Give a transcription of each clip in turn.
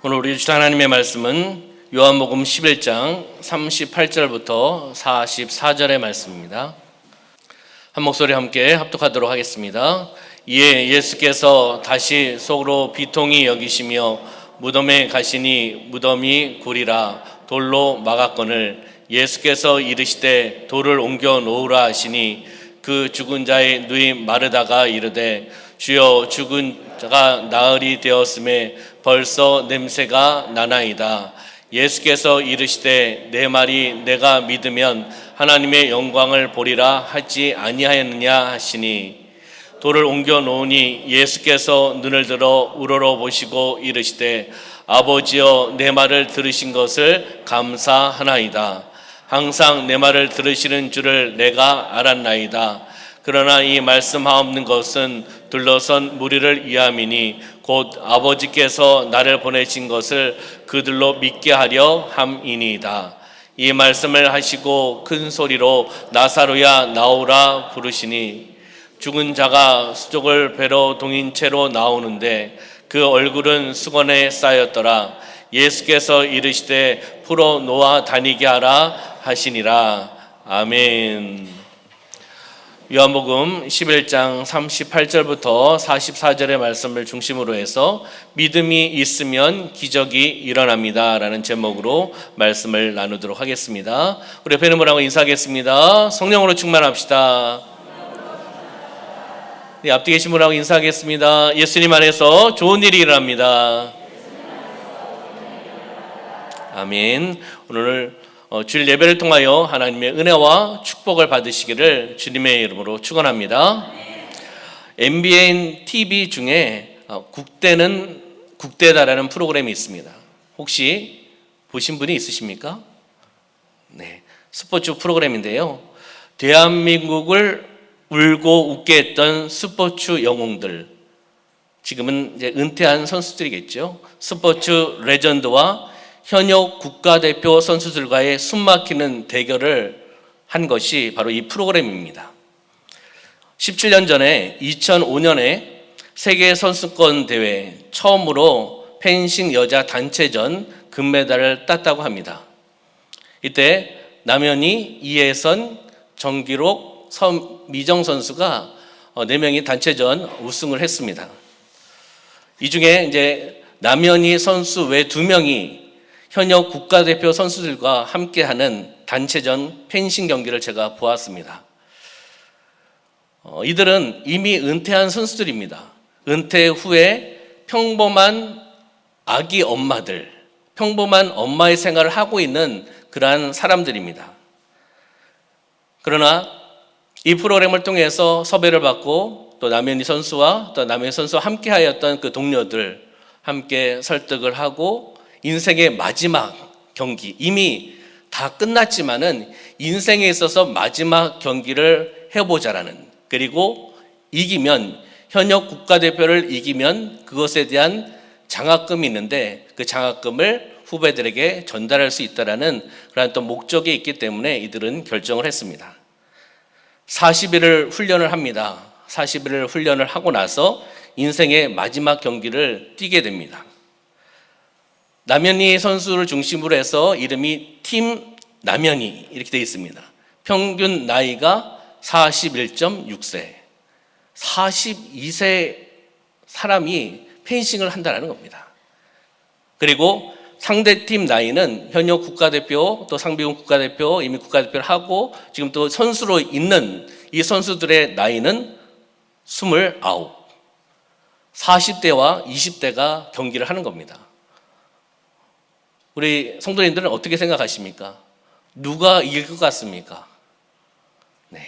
오늘 우리 주신 하나님의 말씀은 요한복음 11장 38절부터 44절의 말씀입니다. 한 목소리 함께 합독하도록 하겠습니다. 이에 예수께서 다시 속으로 비통히 여기시며 무덤에 가시니 무덤이 굴이라 돌로 막았거늘 예수께서 이르시되 돌을 옮겨 놓으라 하시니 그 죽은 자의 눈이 마르다가 이르되 주여 죽은 자가 나흘이 되었음에 벌써 냄새가 나나이다. 예수께서 이르시되 내 말이 내가 믿으면 하나님의 영광을 보리라 하지 아니하였느냐 하시니 돌을 옮겨 놓으니 예수께서 눈을 들어 우러러 보시고 이르시되 아버지여 내 말을 들으신 것을 감사하나이다. 항상 내 말을 들으시는 줄을 내가 알았나이다. 그러나 이 말씀하옵는 것은 둘러선 무리를 위함이니 곧 아버지께서 나를 보내신 것을 그들로 믿게 하려 함이니이다. 이 말씀을 하시고 큰 소리로 나사로야 나오라 부르시니 죽은 자가 수족을 베러 동인 채로 나오는데 그 얼굴은 수건에 쌓였더라. 예수께서 이르시되 풀어 놓아 다니게 하라 하시니라. 아멘. 요한복음 11장 38절부터 44절의 말씀을 중심으로 해서 믿음이 있으면 기적이 일어납니다 라는 제목으로 말씀을 나누도록 하겠습니다. 우리 옆에 있는 분하고 인사하겠습니다. 성령으로 충만합시다. 네, 앞뒤 계신 분하고 인사하겠습니다. 예수님 안에서 좋은 일이 일어납니다. 아멘. 오늘 주일 예배를 통하여 하나님의 은혜와 축복을 받으시기를 주님의 이름으로 축원합니다. MBN TV 중에 국대는 국대다라는 프로그램이 있습니다. 혹시 보신 분이 있으십니까? 네, 스포츠 프로그램인데요. 대한민국을 울고 웃게 했던 스포츠 영웅들, 지금은 이제 은퇴한 선수들이겠죠. 스포츠 레전드와 현역 국가대표 선수들과의 숨막히는 대결을 한 것이 바로 이 프로그램입니다. 17년 전에 2005년에 세계 선수권 대회 처음으로 펜싱 여자 단체전 금메달을 땄다고 합니다. 이때 남현희, 이혜선, 정기록, 서미정 선수가 4명이 단체전 우승을 했습니다. 이 중에 이제 남현희 선수 외 2명이 현역 국가대표 선수들과 함께하는 단체전 펜싱 경기를 제가 보았습니다. 이들은 이미 은퇴한 선수들입니다. 은퇴 후에 평범한 아기 엄마들, 평범한 엄마의 생활을 하고 있는 그러한 사람들입니다. 그러나 이 프로그램을 통해서 섭외를 받고 또 남현희 선수와 또 남현희 선수와 함께하였던 그 동료들 함께 설득을 하고 인생의 마지막 경기, 이미 다 끝났지만은 인생에 있어서 마지막 경기를 해보자라는, 그리고 이기면, 현역 국가대표를 이기면 그것에 대한 장학금이 있는데 그 장학금을 후배들에게 전달할 수 있다라는 그런 또 목적이 있기 때문에 이들은 결정을 했습니다. 40일을 훈련을 합니다. 40일을 훈련을 하고 나서 인생의 마지막 경기를 뛰게 됩니다. 남현희 선수를 중심으로 해서 이름이 팀 남현희 이렇게 되어 있습니다. 평균 나이가 41.6세, 42세 사람이 펜싱을 한다는 겁니다. 그리고 상대팀 나이는 현역 국가대표 또 상비군 국가대표 이미 국가대표를 하고 지금 또 선수로 있는 이 선수들의 나이는 29, 40대와 20대가 경기를 하는 겁니다. 우리 성도님들은 어떻게 생각하십니까? 누가 이길 것 같습니까? 네,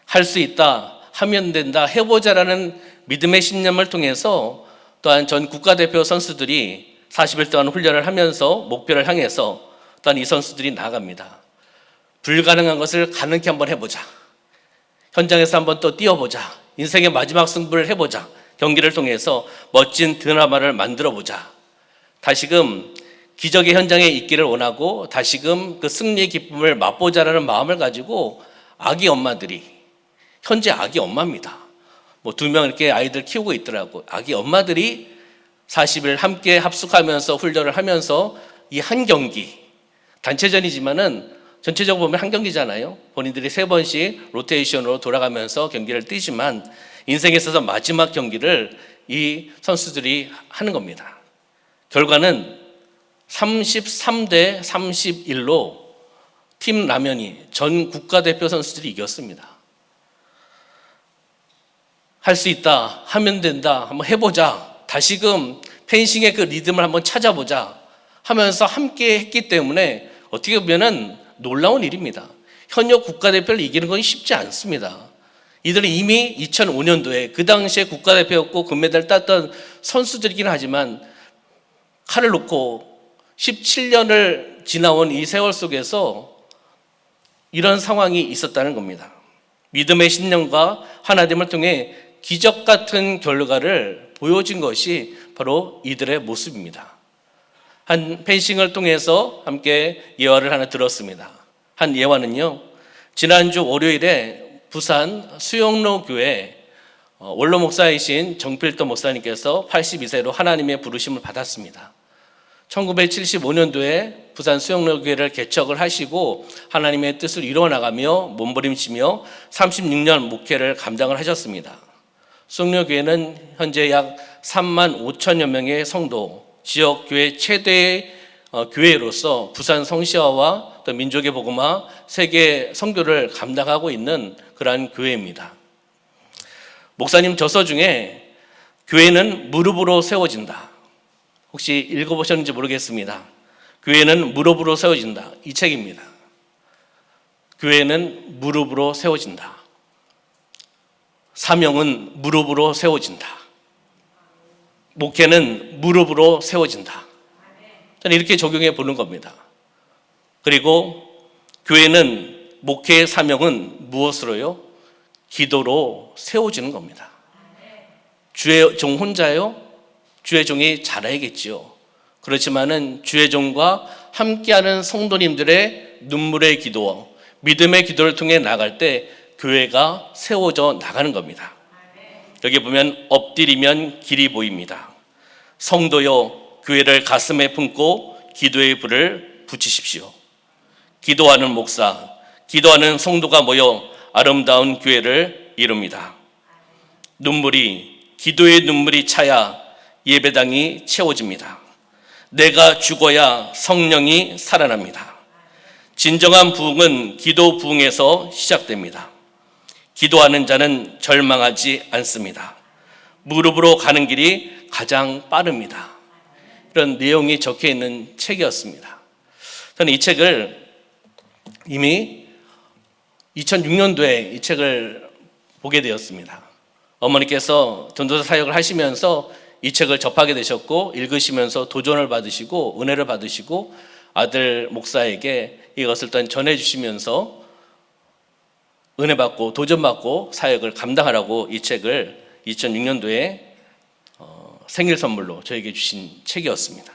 할 수 있다, 하면 된다, 해보자라는 믿음의 신념을 통해서 또한 전 국가대표 선수들이 40일 동안 훈련을 하면서 목표를 향해서 또한 이 선수들이 나아갑니다. 불가능한 것을 가능케 한번 해보자, 현장에서 한번 또 뛰어보자, 인생의 마지막 승부를 해보자, 경기를 통해서 멋진 드라마를 만들어보자, 다시금 기적의 현장에 있기를 원하고 다시금 그 승리의 기쁨을 맛보자라는 마음을 가지고 아기 엄마들이, 현재 아기 엄마입니다. 2명 이렇게 아이들 키우고 있더라고. 아기 엄마들이 40일 함께 합숙하면서 훈련을 하면서 이 한 경기, 단체전이지만은 전체적으로 보면 한 경기잖아요. 본인들이 3번씩 로테이션으로 돌아가면서 경기를 뛰지만 인생에 있어서 마지막 경기를 이 선수들이 하는 겁니다. 결과는 33대 31로 팀 라면이 전 국가대표 선수들이 이겼습니다. 할 수 있다, 하면 된다, 한번 해보자, 다시금 펜싱의 그 리듬을 한번 찾아보자 하면서 함께 했기 때문에 어떻게 보면은 놀라운 일입니다. 현역 국가대표를 이기는 건 쉽지 않습니다. 이들은 이미 2005년도에 그 당시에 국가대표였고 금메달 땄던 선수들이긴 하지만 칼을 놓고 17년을 지나온 이 세월 속에서 이런 상황이 있었다는 겁니다. 믿음의 신념과 하나됨을 통해 기적 같은 결과를 보여준 것이 바로 이들의 모습입니다. 한 펜싱을 통해서 함께 예화를 하나 들었습니다. 한 예화는요, 지난주 월요일에 부산 수영로 교회 원로 목사이신 정필도 목사님께서 82세로 하나님의 부르심을 받았습니다. 1975년도에 부산 수영로 교회를 개척을 하시고 하나님의 뜻을 이루어나가며 몸부림치며 36년 목회를 감당을 하셨습니다. 수영로 교회는 현재 약 3만 5천여 명의 성도, 지역교회 최대의 교회로서 부산 성시화와 또 민족의 복음화, 세계 선교를 감당하고 있는 그러한 교회입니다. 목사님 저서 중에 교회는 무릎으로 세워진다. 혹시 읽어보셨는지 모르겠습니다. 교회는 무릎으로 세워진다. 이 책입니다. 교회는 무릎으로 세워진다. 사명은 무릎으로 세워진다. 목회는 무릎으로 세워진다. 저는 이렇게 적용해 보는 겁니다. 그리고 교회는 목회의 사명은 무엇으로요? 기도로 세워지는 겁니다. 주의 종 혼자요? 주의 종이 잘해야겠지요. 그렇지만은 주의 종과 함께하는 성도님들의 눈물의 기도, 믿음의 기도를 통해 나갈 때 교회가 세워져 나가는 겁니다. 여기 보면 엎드리면 길이 보입니다. 성도여, 교회를 가슴에 품고 기도의 불을 붙이십시오. 기도하는 목사, 기도하는 성도가 모여 아름다운 교회를 이룹니다. 기도의 눈물이 차야 예배당이 채워집니다. 내가 죽어야 성령이 살아납니다. 진정한 부흥은 기도 부흥에서 시작됩니다. 기도하는 자는 절망하지 않습니다. 무릎으로 가는 길이 가장 빠릅니다. 이런 내용이 적혀 있는 책이었습니다. 저는 이 책을 이미 2006년도에 이 책을 보게 되었습니다. 어머니께서 전도사 사역을 하시면서 이 책을 접하게 되셨고 읽으시면서 도전을 받으시고 은혜를 받으시고 아들 목사에게 이것을 또 전해주시면서 은혜 받고 도전 받고 사역을 감당하라고 이 책을 2006년도에 생일 선물로 저에게 주신 책이었습니다.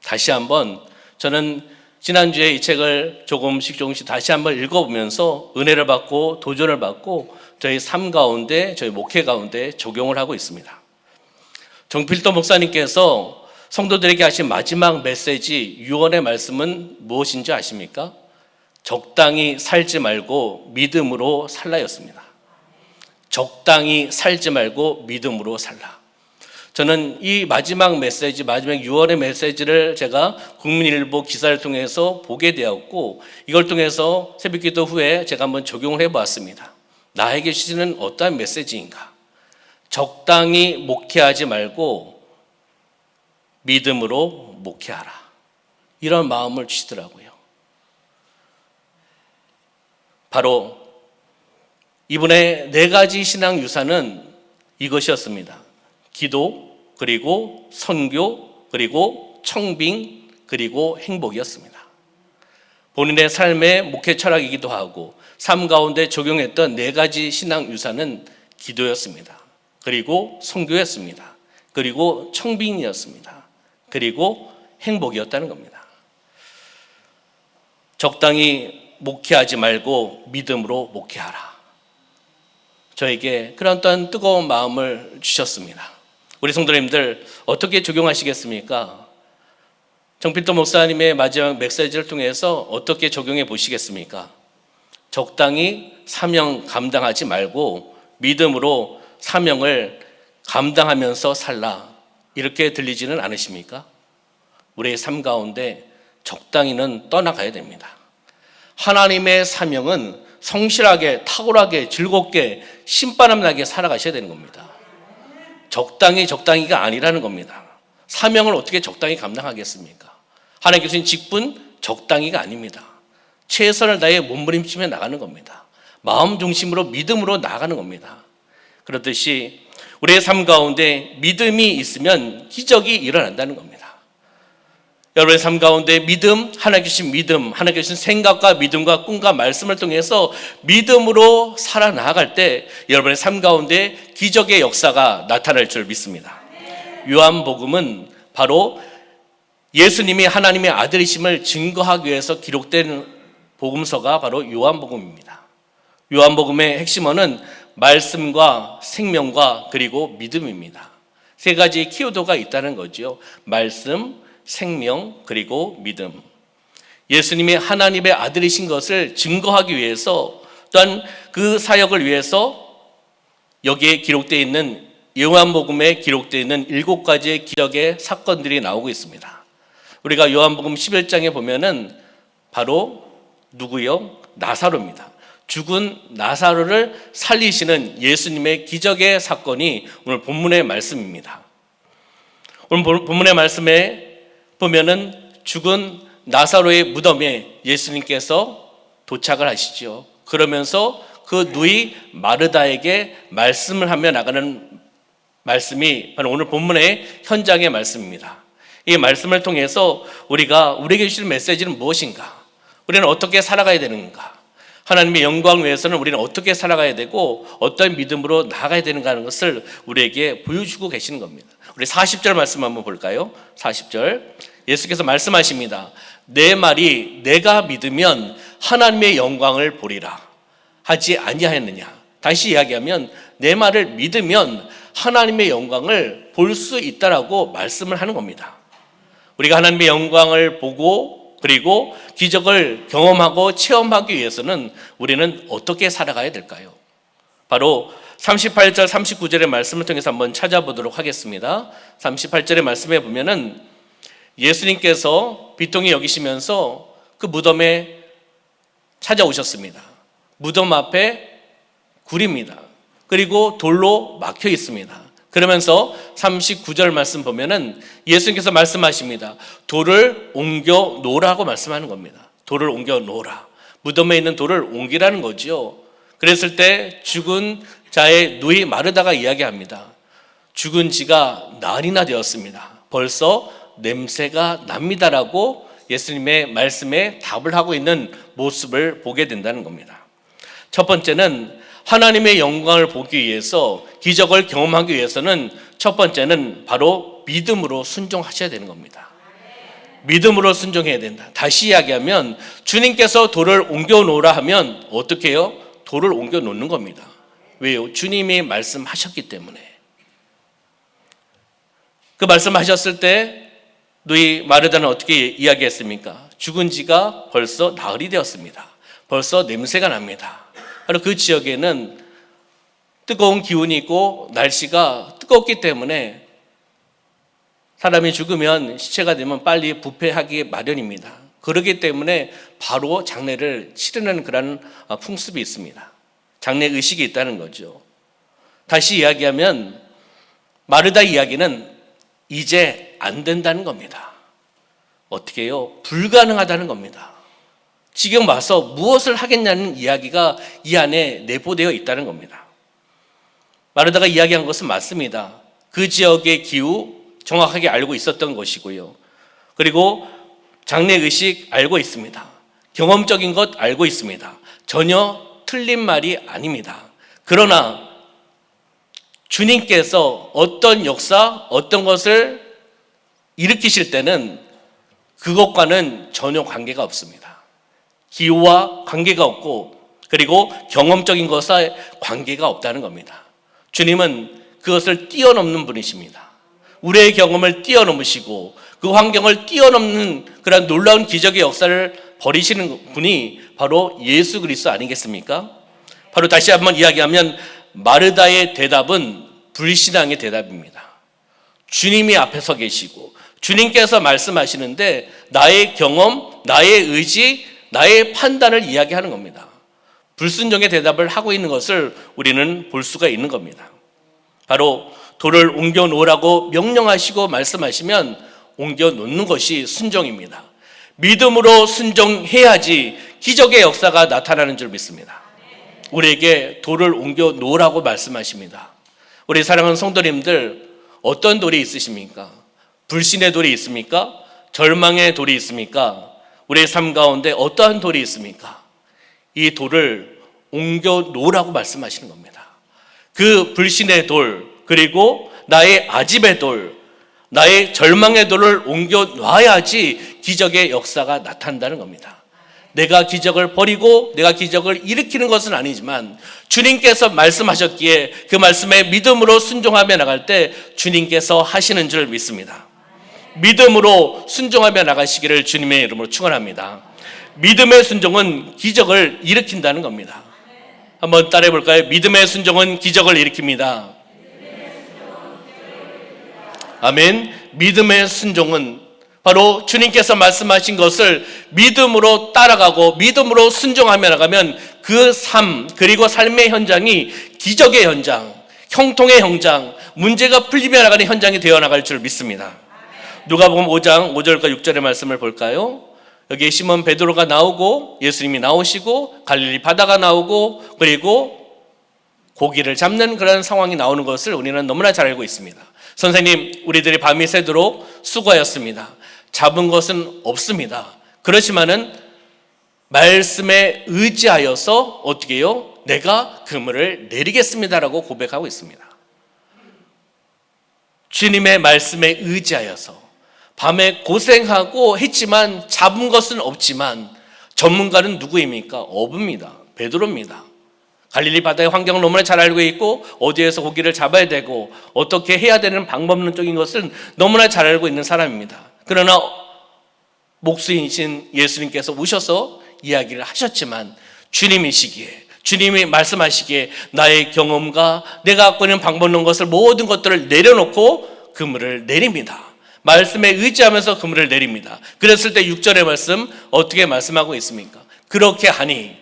다시 한번 저는 지난주에 이 책을 조금씩 다시 한번 읽어보면서 은혜를 받고 도전을 받고 저희 삶 가운데 저희 목회 가운데 적용을 하고 있습니다. 정필도 목사님께서 성도들에게 하신 마지막 메시지 유언의 말씀은 무엇인지 아십니까? 적당히 살지 말고 믿음으로 살라였습니다. 적당히 살지 말고 믿음으로 살라. 저는 이 마지막 메시지, 마지막 유언의 메시지를 제가 국민일보 기사를 통해서 보게 되었고 이걸 통해서 새벽기도 후에 제가 한번 적용을 해보았습니다. 나에게 주시는 어떠한 메시지인가? 적당히 목회하지 말고 믿음으로 목회하라. 이런 마음을 주시더라고요. 바로 이분의 4가지 신앙 유산은 이것이었습니다. 기도, 그리고 선교, 그리고 청빙, 그리고 행복이었습니다. 본인의 삶의 목회 철학이기도 하고 삶 가운데 적용했던 4가지 신앙 유산은 기도였습니다. 그리고 선교였습니다. 그리고 청빙이었습니다. 그리고 행복이었다는 겁니다. 적당히 목회하지 말고 믿음으로 목회하라. 저에게 그런 어떤 뜨거운 마음을 주셨습니다. 우리 성도님들 어떻게 적용하시겠습니까? 정필도 목사님의 마지막 메시지를 통해서 어떻게 적용해 보시겠습니까? 적당히 사명 감당하지 말고 믿음으로 사명을 감당하면서 살라, 이렇게 들리지는 않으십니까? 우리의 삶 가운데 적당히는 떠나가야 됩니다. 하나님의 사명은 성실하게, 탁월하게, 즐겁게, 신바람 나게 살아가셔야 되는 겁니다. 적당히가 아니라는 겁니다. 사명을 어떻게 적당히 감당하겠습니까? 하나님께 주신 직분 적당히가 아닙니다. 최선을 다해 몸부림치며 나가는 겁니다. 마음 중심으로 믿음으로 나가는 겁니다. 그렇듯이 우리의 삶 가운데 믿음이 있으면 기적이 일어난다는 겁니다. 여러분의 삶 가운데 믿음, 하나님께 주신 믿음, 하나님께 주신 생각과 믿음과 꿈과 말씀을 통해서 믿음으로 살아나갈 때 여러분의 삶 가운데 기적의 역사가 나타날 줄 믿습니다. 요한복음은 바로 예수님이 하나님의 아들이심을 증거하기 위해서 기록된 복음서가 바로 요한복음입니다. 요한복음의 핵심어는 말씀과 생명과 그리고 믿음입니다. 세 가지 키워드가 있다는 거죠. 말씀, 생명, 그리고 믿음. 예수님이 하나님의 아들이신 것을 증거하기 위해서, 또한 그 사역을 위해서 여기에 기록되어 있는 요한복음에 기록되어 있는 7가지의 기적의 사건들이 나오고 있습니다. 우리가 요한복음 11장에 보면은 바로 누구요? 나사로입니다. 죽은 나사로를 살리시는 예수님의 기적의 사건이 오늘 본문의 말씀입니다. 오늘 본문의 말씀에 보면은 죽은 나사로의 무덤에 예수님께서 도착을 하시죠. 그러면서 그 누이 마르다에게 말씀을 하며 나가는 말씀이 바로 오늘 본문의 현장의 말씀입니다. 이 말씀을 통해서 우리에게 주실 메시지는 무엇인가? 우리는 어떻게 살아가야 되는가? 하나님의 영광을 위해서는 우리는 어떻게 살아가야 되고 어떤 믿음으로 나아가야 되는가 하는 것을 우리에게 보여주고 계시는 겁니다. 우리 40절 말씀 한번 볼까요? 40절 예수께서 말씀하십니다. 내 말이 내가 믿으면 하나님의 영광을 보리라 하지 아니하였느냐. 다시 이야기하면 내 말을 믿으면 하나님의 영광을 볼 수 있다라고 말씀을 하는 겁니다. 우리가 하나님의 영광을 보고 그리고 기적을 경험하고 체험하기 위해서는 우리는 어떻게 살아가야 될까요? 바로 38절 39절의 말씀을 통해서 한번 찾아보도록 하겠습니다. 38절의 말씀에 보면은 예수님께서 비통히 여기시면서 그 무덤에 찾아오셨습니다. 무덤 앞에 굴입니다. 그리고 돌로 막혀 있습니다. 그러면서 39절 말씀 보면은 예수님께서 말씀하십니다. 돌을 옮겨 놓으라고 말씀하는 겁니다. 돌을 옮겨 놓으라. 무덤에 있는 돌을 옮기라는 거죠. 그랬을 때 죽은 자의 누이 마르다가 이야기합니다. 죽은 지가 날이나 되었습니다. 벌써 냄새가 납니다라고 예수님의 말씀에 답을 하고 있는 모습을 보게 된다는 겁니다. 첫 번째는 하나님의 영광을 보기 위해서, 기적을 경험하기 위해서는 첫 번째는 바로 믿음으로 순종하셔야 되는 겁니다. 믿음으로 순종해야 된다. 다시 이야기하면 주님께서 돌을 옮겨 놓으라 하면 어떻게 해요? 돌을 옮겨 놓는 겁니다. 왜요? 주님이 말씀하셨기 때문에. 그 말씀하셨을 때 누이 마르다는 어떻게 이야기했습니까? 죽은 지가 벌써 나흘이 되었습니다. 벌써 냄새가 납니다. 바로 그 지역에는 뜨거운 기운이 있고 날씨가 뜨겁기 때문에 사람이 죽으면 시체가 되면 빨리 부패하기 마련입니다. 그렇기 때문에 바로 장례를 치르는 그런 풍습이 있습니다. 장례 의식이 있다는 거죠. 다시 이야기하면 마르다 이야기는 이제 안 된다는 겁니다. 어떻게 해요? 불가능하다는 겁니다. 지금 와서 무엇을 하겠냐는 이야기가 이 안에 내포되어 있다는 겁니다. 마르다가 이야기한 것은 맞습니다. 그 지역의 기후 정확하게 알고 있었던 것이고요. 그리고 장례의식 알고 있습니다. 경험적인 것 알고 있습니다. 전혀 틀린 말이 아닙니다. 그러나 주님께서 어떤 역사, 어떤 것을 일으키실 때는 그것과는 전혀 관계가 없습니다. 기후와 관계가 없고 그리고 경험적인 것에 관계가 없다는 겁니다. 주님은 그것을 뛰어넘는 분이십니다. 우리의 경험을 뛰어넘으시고 그 환경을 뛰어넘는 그런 놀라운 기적의 역사를 벌이시는 분이 바로 예수 그리스도 아니겠습니까? 바로 다시 한번 이야기하면 마르다의 대답은 불신앙의 대답입니다. 주님이 앞에 서 계시고 주님께서 말씀하시는데 나의 경험, 나의 의지, 나의 판단을 이야기하는 겁니다. 불순종의 대답을 하고 있는 것을 우리는 볼 수가 있는 겁니다. 바로 돌을 옮겨 놓으라고 명령하시고 말씀하시면 옮겨 놓는 것이 순종입니다. 믿음으로 순종해야지 기적의 역사가 나타나는 줄 믿습니다. 우리에게 돌을 옮겨 놓으라고 말씀하십니다. 우리 사랑하는 성도님들, 어떤 돌이 있으십니까? 불신의 돌이 있습니까? 절망의 돌이 있습니까? 우리의 삶 가운데 어떠한 돌이 있습니까? 이 돌을 옮겨 놓으라고 말씀하시는 겁니다. 그 불신의 돌, 그리고 나의 아집의 돌, 나의 절망의 돌을 옮겨 놔야지 기적의 역사가 나타난다는 겁니다. 내가 기적을 벌이고 내가 기적을 일으키는 것은 아니지만 주님께서 말씀하셨기에 그 말씀에 믿음으로 순종하며 나갈 때 주님께서 하시는 줄 믿습니다. 믿음으로 순종하며 나가시기를 주님의 이름으로 축원합니다. 믿음의 순종은 기적을 일으킨다는 겁니다. 한번 따라해 볼까요? 믿음의 순종은 기적을 일으킵니다. 아멘. 믿음의 순종은 바로 주님께서 말씀하신 것을 믿음으로 따라가고 믿음으로 순종하며 나가면 그 삶, 그리고 삶의 현장이 기적의 현장, 형통의 현장, 문제가 풀리며 나가는 현장이 되어 나갈 줄 믿습니다. 누가복음 5장 5절과 6절의 말씀을 볼까요? 여기에 시몬 베드로가 나오고 예수님이 나오시고 갈릴리 바다가 나오고 그리고 고기를 잡는 그런 상황이 나오는 것을 우리는 너무나 잘 알고 있습니다. 선생님, 우리들이 밤이 새도록 수고하였습니다. 잡은 것은 없습니다. 그렇지만은 말씀에 의지하여서 어떻게 해요? 내가 그물을 내리겠습니다라고 고백하고 있습니다. 주님의 말씀에 의지하여서 밤에 고생하고 했지만 잡은 것은 없지만 전문가는 누구입니까? 어부입니다. 베드로입니다. 갈릴리 바다의 환경을 너무나 잘 알고 있고 어디에서 고기를 잡아야 되고 어떻게 해야 되는 방법론적인 것은 너무나 잘 알고 있는 사람입니다. 그러나 목수이신 예수님께서 오셔서 이야기를 하셨지만 주님이시기에 주님이 말씀하시기에 나의 경험과 내가 갖고 있는 방법론 것을 모든 것들을 내려놓고 그물을 내립니다. 말씀에 의지하면서 그물을 내립니다. 그랬을 때 6절의 말씀 어떻게 말씀하고 있습니까? 그렇게 하니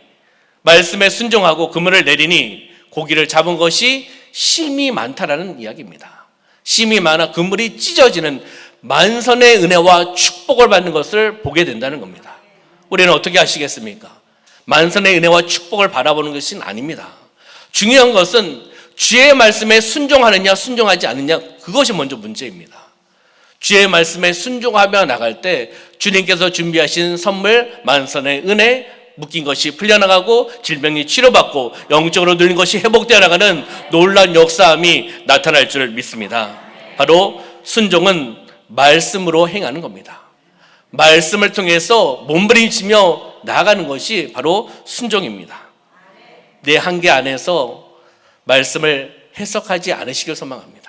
말씀에 순종하고 그물을 내리니 고기를 잡은 것이 심이 많다라는 이야기입니다. 심이 많아 그물이 찢어지는 만선의 은혜와 축복을 받는 것을 보게 된다는 겁니다. 우리는 어떻게 하시겠습니까? 만선의 은혜와 축복을 바라보는 것은 아닙니다. 중요한 것은 주의 말씀에 순종하느냐 순종하지 않느냐, 그것이 먼저 문제입니다. 주의 말씀에 순종하며 나갈 때 주님께서 준비하신 선물, 만선의 은혜, 묶인 것이 풀려나가고 질병이 치료받고 영적으로 늘린 것이 회복되어 나가는 놀라운 역사함이 나타날 줄 믿습니다. 바로 순종은 말씀으로 행하는 겁니다. 말씀을 통해서 몸부림치며 나아가는 것이 바로 순종입니다. 내 한계 안에서 말씀을 해석하지 않으시길 소망합니다.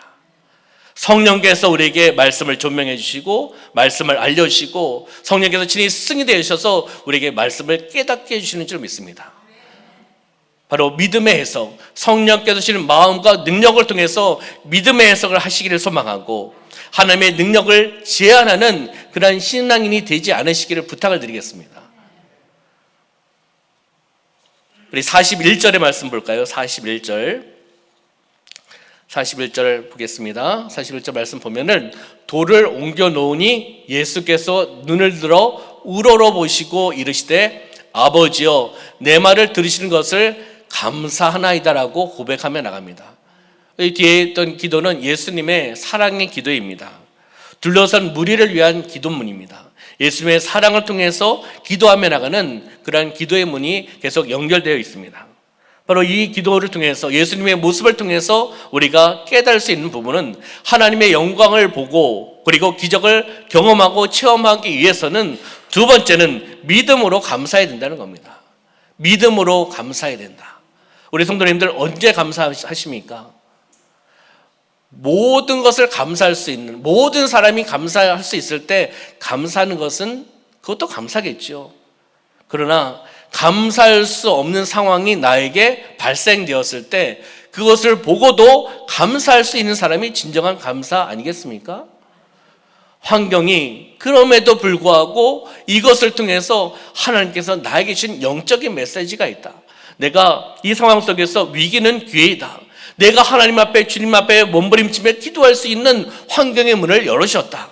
성령께서 우리에게 말씀을 조명해 주시고 말씀을 알려주시고 성령께서 친히 스승이 되셔서 우리에게 말씀을 깨닫게 해주시는 줄 믿습니다. 바로 믿음의 해석, 성령께서 주시는 마음과 능력을 통해서 믿음의 해석을 하시기를 소망하고 하나님의 능력을 제한하는 그러한 신앙인이 되지 않으시기를 부탁을 드리겠습니다. 우리 41절의 말씀 볼까요? 41절 보겠습니다. 41절 말씀 보면은 돌을 옮겨 놓으니 예수께서 눈을 들어 우러러 보시고 이르시되 아버지여 내 말을 들으시는 것을 감사하나이다라고 고백하며 나갑니다. 이 뒤에 있던 기도는 예수님의 사랑의 기도입니다. 둘러선 무리를 위한 기도문입니다. 예수님의 사랑을 통해서 기도하며 나가는 그러한 기도의 문이 계속 연결되어 있습니다. 바로 이 기도를 통해서 예수님의 모습을 통해서 우리가 깨달을 수 있는 부분은 하나님의 영광을 보고 그리고 기적을 경험하고 체험하기 위해서는 두 번째는 믿음으로 감사해야 된다는 겁니다. 믿음으로 감사해야 된다. 우리 성도님들 언제 감사하십니까? 모든 것을 감사할 수 있는, 모든 사람이 감사할 수 있을 때 감사하는 것은 그것도 감사겠죠. 그러나 감사할 수 없는 상황이 나에게 발생되었을 때 그것을 보고도 감사할 수 있는 사람이 진정한 감사 아니겠습니까? 환경이 그럼에도 불구하고 이것을 통해서 하나님께서 나에게 주신 영적인 메시지가 있다. 내가 이 상황 속에서 위기는 기회이다. 내가 하나님 앞에, 주님 앞에 몸부림치며 기도할 수 있는 환경의 문을 열으셨다.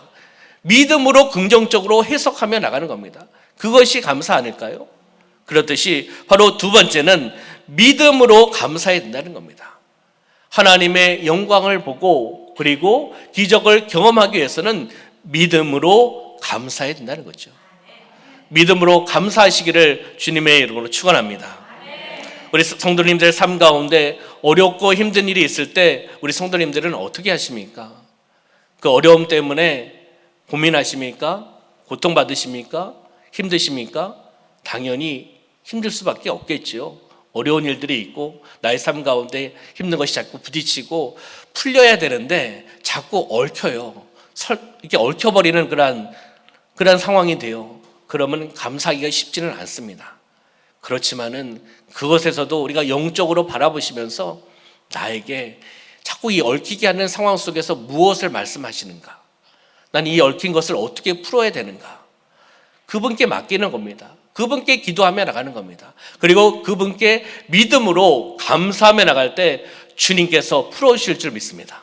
믿음으로 긍정적으로 해석하며 나가는 겁니다. 그것이 감사 아닐까요? 그렇듯이 바로 두 번째는 믿음으로 감사해야 된다는 겁니다. 하나님의 영광을 보고 그리고 기적을 경험하기 위해서는 믿음으로 감사해야 된다는 거죠. 믿음으로 감사하시기를 주님의 이름으로 축원합니다. 우리 성도님들 삶 가운데 어렵고 힘든 일이 있을 때 우리 성도님들은 어떻게 하십니까? 그 어려움 때문에 고민하십니까? 고통받으십니까? 힘드십니까? 당연히 힘들 수밖에 없겠죠. 어려운 일들이 있고 나의 삶 가운데 힘든 것이 자꾸 부딪히고 풀려야 되는데 자꾸 얽혀요. 이렇게 얽혀버리는 그런 상황이 돼요. 그러면 감사하기가 쉽지는 않습니다. 그렇지만은 그것에서도 우리가 영적으로 바라보시면서 나에게 자꾸 이 얽히게 하는 상황 속에서 무엇을 말씀하시는가? 난 이 얽힌 것을 어떻게 풀어야 되는가? 그분께 맡기는 겁니다. 그분께 기도하며 나가는 겁니다. 그리고 그분께 믿음으로 감사하며 나갈 때 주님께서 풀어주실 줄 믿습니다.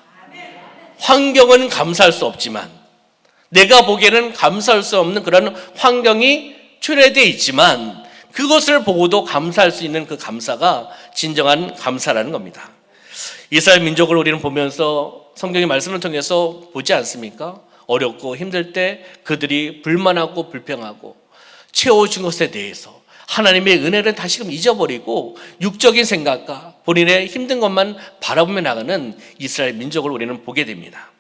환경은 감사할 수 없지만, 내가 보기에는 감사할 수 없는 그런 환경이 초래되어 있지만 그것을 보고도 감사할 수 있는 그 감사가 진정한 감사라는 겁니다. 이스라엘 민족을 우리는 보면서 성경의 말씀을 통해서 보지 않습니까? 어렵고 힘들 때 그들이 불만하고 불평하고 채워준 것에 대해서 하나님의 은혜를 다시금 잊어버리고 육적인 생각과 본인의 힘든 것만 바라보며 나가는 이스라엘 민족을 우리는 보게 됩니다.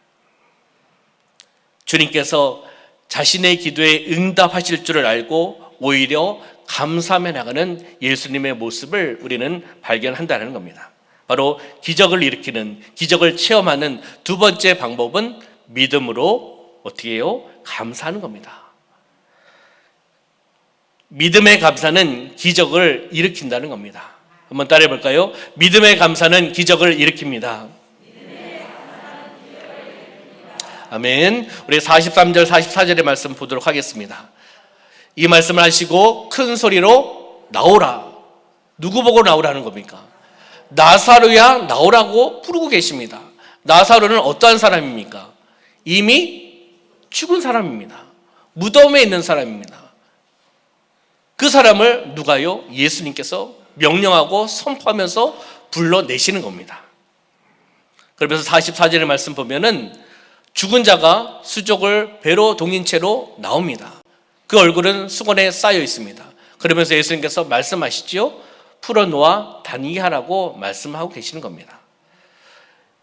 주님께서 자신의 기도에 응답하실 줄을 알고 오히려 감사하며 나가는 예수님의 모습을 우리는 발견한다는 겁니다. 바로 기적을 일으키는, 기적을 체험하는 두 번째 방법은 믿음으로 어떻게 해요? 감사하는 겁니다. 믿음의 감사는 기적을 일으킨다는 겁니다. 한번 따라해 볼까요? 믿음의 감사는 기적을 일으킵니다. 아멘. 우리 43절 44절의 말씀 보도록 하겠습니다. 이 말씀을 하시고 큰 소리로 나오라. 누구 보고 나오라는 겁니까? 나사로야 나오라고 부르고 계십니다. 나사로는 어떠한 사람입니까? 이미 죽은 사람입니다. 무덤에 있는 사람입니다. 그 사람을 누가요? 예수님께서 명령하고 선포하면서 불러내시는 겁니다. 그러면서 44절의 말씀 보면은 죽은 자가 수족을 배로 동인 채로 나옵니다. 그 얼굴은 수건에 쌓여 있습니다. 그러면서 예수님께서 말씀하시죠. 풀어놓아 다니게 하라고 말씀하고 계시는 겁니다.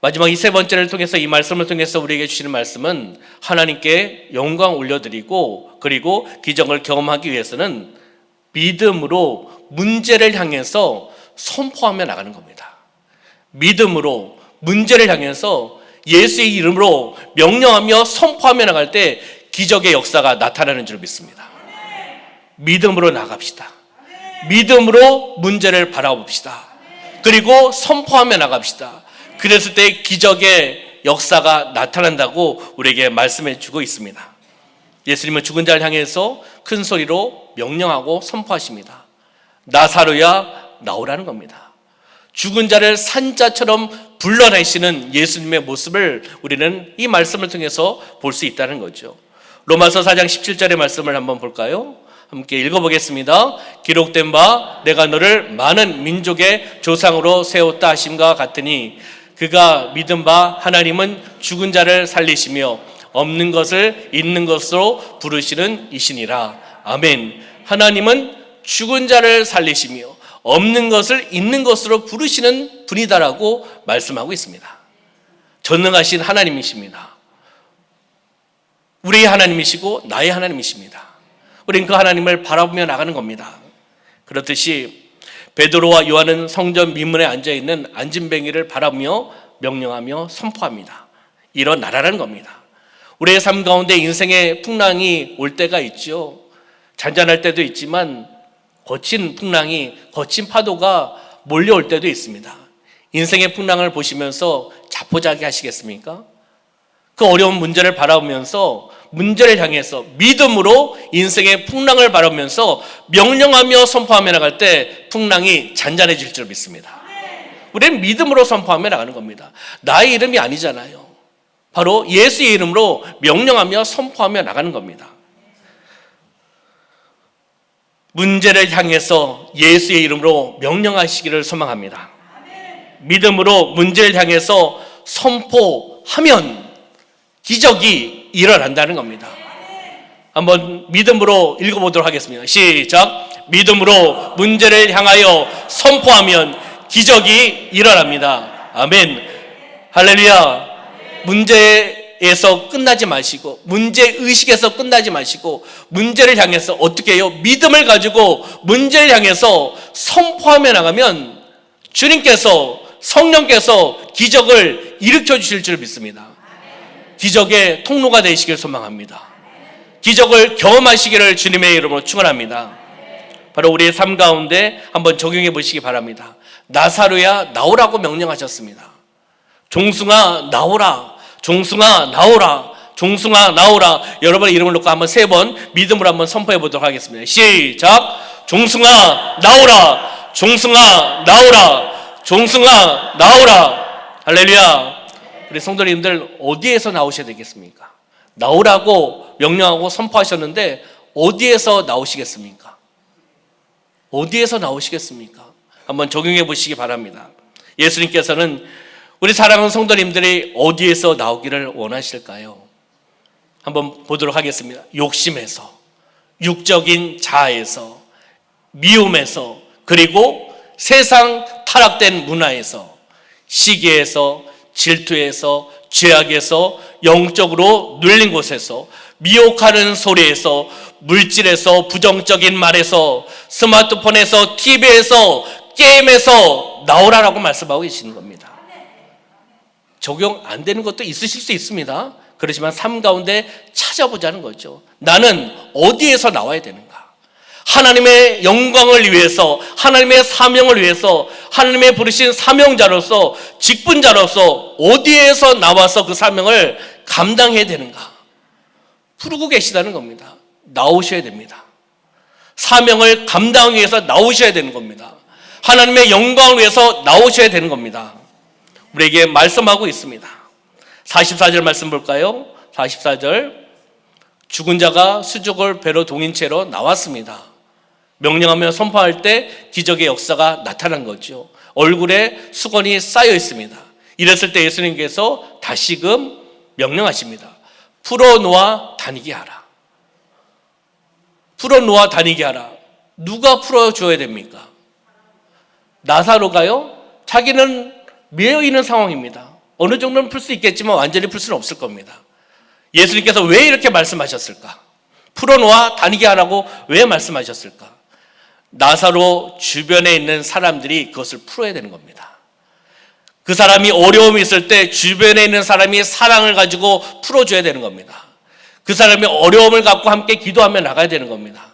마지막 이 세 번째를 통해서, 이 말씀을 통해서 우리에게 주시는 말씀은 하나님께 영광 올려드리고 그리고 기적을 경험하기 위해서는 믿음으로 문제를 향해서 선포하며 나가는 겁니다. 믿음으로 문제를 향해서 예수의 이름으로 명령하며 선포하며 나갈 때 기적의 역사가 나타나는 줄 믿습니다. 믿음으로 나갑시다. 믿음으로 문제를 바라봅시다. 그리고 선포하며 나갑시다. 그랬을 때 기적의 역사가 나타난다고 우리에게 말씀해 주고 있습니다. 예수님은 죽은 자를 향해서 큰 소리로 명령하고 선포하십니다. 나사로야 나오라는 겁니다. 죽은 자를 산자처럼 불러내시는 예수님의 모습을 우리는 이 말씀을 통해서 볼 수 있다는 거죠. 로마서 4장 17절의 말씀을 한번 볼까요? 함께 읽어보겠습니다. 기록된 바 내가 너를 많은 민족의 조상으로 세웠다 하심과 같으니 그가 믿은 바 하나님은 죽은 자를 살리시며 없는 것을 있는 것으로 부르시는 이시니라. 아멘. 하나님은 죽은 자를 살리시며 없는 것을 있는 것으로 부르시는 분이다라고 말씀하고 있습니다. 전능하신 하나님이십니다. 우리의 하나님이시고 나의 하나님이십니다. 우리는 그 하나님을 바라보며 나가는 겁니다. 그렇듯이 베드로와 요한은 성전 민문에 앉아있는 안진뱅이를 바라보며 명령하며 선포합니다. 일어나라는 겁니다. 우리의 삶 가운데 인생의 풍랑이 올 때가 있죠. 잔잔할 때도 있지만 거친 풍랑이, 거친 파도가 몰려올 때도 있습니다. 인생의 풍랑을 보시면서 자포자기 하시겠습니까? 그 어려운 문제를 바라보면서 문제를 향해서 믿음으로 인생의 풍랑을 바라보면서 명령하며 선포하며 나갈 때 풍랑이 잔잔해질 줄 믿습니다. 우리는 믿음으로 선포하며 나가는 겁니다. 나의 이름이 아니잖아요. 바로 예수의 이름으로 명령하며 선포하며 나가는 겁니다. 문제를 향해서 예수의 이름으로 명령하시기를 소망합니다. 믿음으로 문제를 향해서 선포하면 기적이 일어난다는 겁니다. 한번 믿음으로 읽어보도록 하겠습니다. 시작. 믿음으로 문제를 향하여 선포하면 기적이 일어납니다. 아멘. 할렐루야. 문제에서 끝나지 마시고, 문제의식에서 끝나지 마시고, 문제를 향해서 어떻게 해요? 믿음을 가지고 문제를 향해서 선포하며 나가면 주님께서, 성령께서 기적을 일으켜 주실 줄 믿습니다. 기적의 통로가 되시길 소망합니다. 기적을 경험하시기를 주님의 이름으로 축원합니다. 바로 우리의 삶 가운데 한번 적용해 보시기 바랍니다. 나사로야 나오라고 명령하셨습니다. 종숭아 나오라, 종숭아 나오라, 종숭아 나오라. 여러분의 이름을 놓고 한번 3번 믿음으로 한번 선포해 보도록 하겠습니다. 시작. 종숭아 나오라, 종숭아 나오라, 종숭아 나오라. 할렐루야. 우리 성도님들 어디에서 나오셔야 되겠습니까? 나오라고 명령하고 선포하셨는데 어디에서 나오시겠습니까? 어디에서 나오시겠습니까? 한번 적용해 보시기 바랍니다. 예수님께서는 우리 사랑하는 성도님들이 어디에서 나오기를 원하실까요? 한번 보도록 하겠습니다. 욕심에서, 육적인 자아에서, 미움에서, 그리고 세상 타락된 문화에서, 시기에서, 질투에서, 죄악에서, 영적으로 눌린 곳에서, 미혹하는 소리에서, 물질에서, 부정적인 말에서, 스마트폰에서, TV에서, 게임에서 나오라라고 말씀하고 계시는 겁니다. 적용 안 되는 것도 있으실 수 있습니다. 그렇지만 삶 가운데 찾아보자는 거죠. 나는 어디에서 나와야 되는가? 하나님의 영광을 위해서, 하나님의 사명을 위해서, 하나님의 부르신 사명자로서, 직분자로서 어디에서 나와서 그 사명을 감당해야 되는가? 부르고 계시다는 겁니다. 나오셔야 됩니다. 사명을 감당하기 위해서 나오셔야 되는 겁니다. 하나님의 영광을 위해서 나오셔야 되는 겁니다. 우리에게 말씀하고 있습니다. 44절 말씀 볼까요? 44절. 죽은 자가 수족을 배로 동인 채로 나왔습니다. 명령하며 선포할 때 기적의 역사가 나타난 거죠. 얼굴에 수건이 쌓여 있습니다. 이랬을 때 예수님께서 다시금 명령하십니다. 풀어놓아 다니게 하라. 풀어놓아 다니게 하라. 누가 풀어줘야 됩니까? 나사로가요? 자기는 매여 있는 상황입니다. 어느 정도는 풀 수 있겠지만 완전히 풀 수는 없을 겁니다. 예수님께서 왜 이렇게 말씀하셨을까? 풀어놓아 다니게 하라고 왜 말씀하셨을까? 나사로 주변에 있는 사람들이 그것을 풀어야 되는 겁니다. 그 사람이 어려움이 있을 때 주변에 있는 사람이 사랑을 가지고 풀어줘야 되는 겁니다. 그 사람이 어려움을 갖고 함께 기도하며 나가야 되는 겁니다.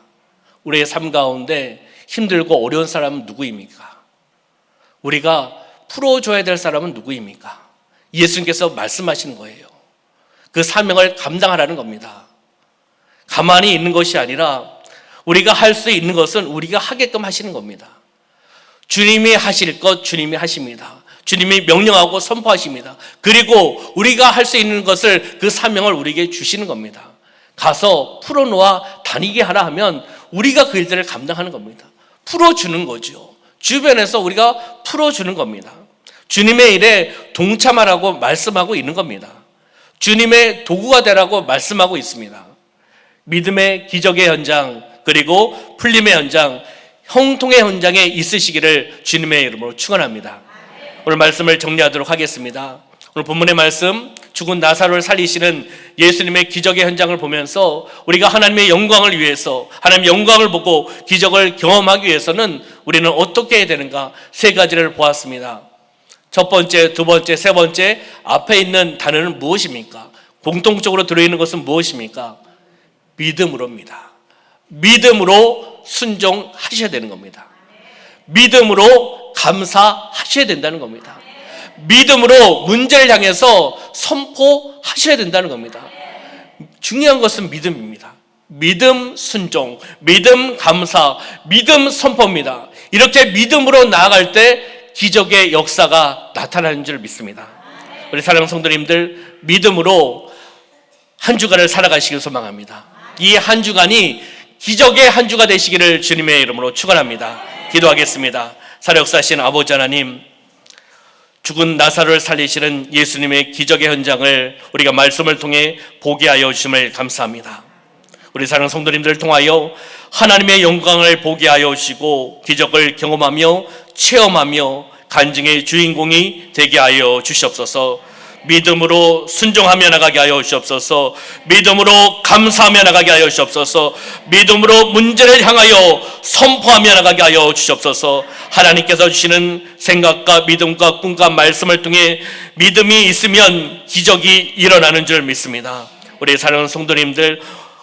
우리의 삶 가운데 힘들고 어려운 사람은 누구입니까? 우리가 풀어줘야 될 사람은 누구입니까? 예수님께서 말씀하시는 거예요. 그 사명을 감당하라는 겁니다. 가만히 있는 것이 아니라 우리가 할 수 있는 것은 우리가 하게끔 하시는 겁니다. 주님이 하실 것 주님이 하십니다. 주님이 명령하고 선포하십니다. 그리고 우리가 할 수 있는 것을, 그 사명을 우리에게 주시는 겁니다. 가서 풀어놓아 다니게 하라 하면 우리가 그 일들을 감당하는 겁니다. 풀어주는 거죠. 주변에서 우리가 풀어주는 겁니다. 주님의 일에 동참하라고 말씀하고 있는 겁니다. 주님의 도구가 되라고 말씀하고 있습니다. 믿음의 기적의 현장, 그리고 풀림의 현장, 형통의 현장에 있으시기를 주님의 이름으로 축원합니다. 오늘 말씀을 정리하도록 하겠습니다. 오늘 본문의 말씀, 죽은 나사로를 살리시는 예수님의 기적의 현장을 보면서 우리가 하나님의 영광을 위해서, 하나님의 영광을 보고 기적을 경험하기 위해서는 우리는 어떻게 해야 되는가? 3가지를 보았습니다. 첫 번째, 두 번째, 세 번째 앞에 있는 단어는 무엇입니까? 공통적으로 들어있는 것은 무엇입니까? 믿음으로입니다. 믿음으로 순종하셔야 되는 겁니다. 믿음으로 감사하셔야 된다는 겁니다. 믿음으로 문제를 향해서 선포하셔야 된다는 겁니다. 중요한 것은 믿음입니다. 믿음 순종, 믿음 감사, 믿음 선포입니다. 이렇게 믿음으로 나아갈 때 기적의 역사가 나타나는 줄 믿습니다. 우리 사랑하는 성도님들, 믿음으로 한 주간을 살아가시길 소망합니다. 이 한 주간이 기적의 한 주가 되시기를 주님의 이름으로 축원합니다. 기도하겠습니다. 살아역사하신 아버지 하나님, 죽은 나사로를 살리시는 예수님의 기적의 현장을 우리가 말씀을 통해 보게 하여 주심을 감사합니다. 우리 사랑하는 성도님들을 통하여 하나님의 영광을 보게 하여 주시고 기적을 경험하며 체험하며 간증의 주인공이 되게 하여 주시옵소서. 믿음으로 순종하며 나가게 하여 주시옵소서. 믿음으로 감사하며 나가게 하여 주시옵소서. 믿음으로 문제를 향하여 선포하며 나가게 하여 주시옵소서. 하나님께서 주시는 생각과 믿음과 꿈과 말씀을 통해 믿음이 있으면 기적이 일어나는 줄 믿습니다. 우리 사랑하는 성도님들,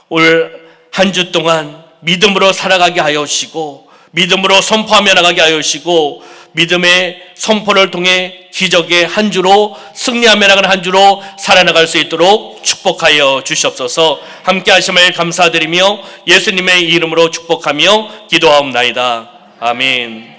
올 한 주 동안 믿음으로 살아가게 하여 주시고 믿음으로 선포하며 나가게 하여 주시고 믿음의 선포를 통해 기적의 한 주로 승리하며 나가는 한 주로 살아나갈 수 있도록 축복하여 주시옵소서. 함께 하심을 감사드리며 예수님의 이름으로 축복하며 기도하옵나이다. 아멘.